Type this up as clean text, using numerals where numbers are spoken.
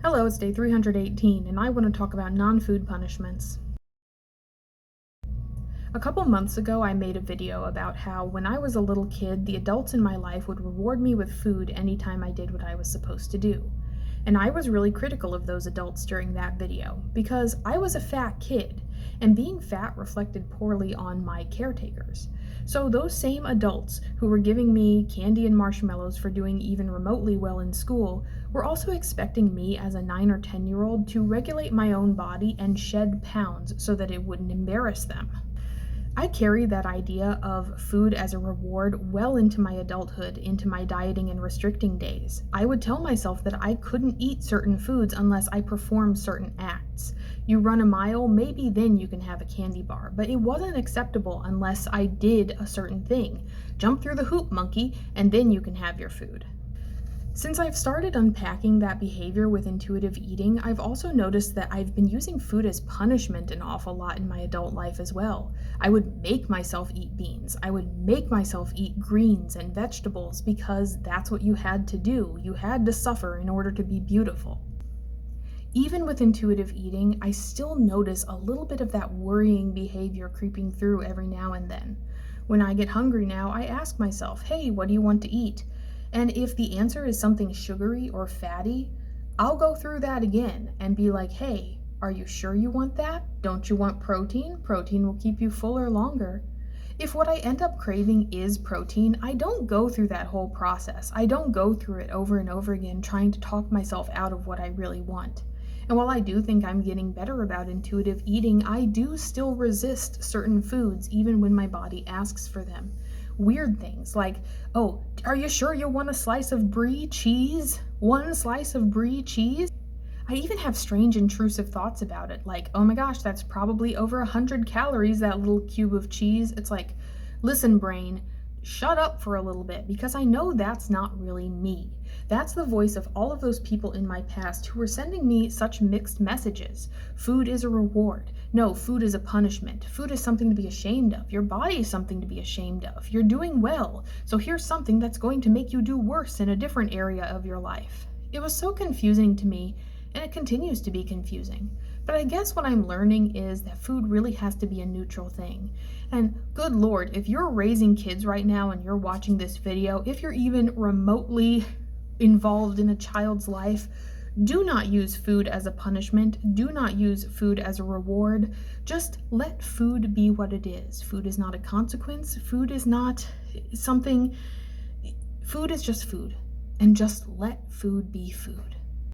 Hello, it's day 318, and I want to talk about non-food punishments. A couple months ago, I made a video about how when I was a little kid, the adults in my life would reward me with food anytime I did what I was supposed to do. And I was really critical of those adults during that video, because I was a fat kid, and being fat reflected poorly on my caretakers. So those same adults who were giving me candy and marshmallows for doing even remotely well in school were also expecting me as a 9 or 10-year-old to regulate my own body and shed pounds so that it wouldn't embarrass them. I carried that idea of food as a reward well into my adulthood, into my dieting and restricting days. I would tell myself that I couldn't eat certain foods unless I performed certain acts. You run a mile, maybe then you can have a candy bar, but it wasn't acceptable unless I did a certain thing. Jump through the hoop, monkey, and then you can have your food. Since I've started unpacking that behavior with intuitive eating, I've also noticed that I've been using food as punishment an awful lot in my adult life as well. I would make myself eat beans. I would make myself eat greens and vegetables because that's what you had to do. You had to suffer in order to be beautiful. Even with intuitive eating, I still notice a little bit of that worrying behavior creeping through every now and then. When I get hungry now, I ask myself, hey, what do you want to eat? And if the answer is something sugary or fatty, I'll go through that again and be like, hey, are you sure you want that? Don't you want protein? Protein will keep you fuller longer. If what I end up craving is protein, I don't go through that whole process. I don't go through it over and over again trying to talk myself out of what I really want. And while I do think I'm getting better about intuitive eating, I do still resist certain foods even when my body asks for them. Weird things like, oh, are you sure you want a slice of brie cheese? One slice of brie cheese? I even have strange intrusive thoughts about it, like, oh my gosh, that's probably over 100 calories, that little cube of cheese. It's like, listen, brain, shut up for a little bit, because I know that's not really me. That's the voice of all of those people in my past who were sending me such mixed messages. Food is a reward. No, food is a punishment. Food is something to be ashamed of. Your body is something to be ashamed of. You're doing well, so here's something that's going to make you do worse in a different area of your life. It was so confusing to me, and it continues to be confusing. But I guess what I'm learning is that food really has to be a neutral thing. And good Lord, if you're raising kids right now and you're watching this video, if you're even remotely involved in a child's life, do not use food as a punishment. Do not use food as a reward. Just let food be what it is. Food is not a consequence. Food is not something. Food is just food. And just let food be food.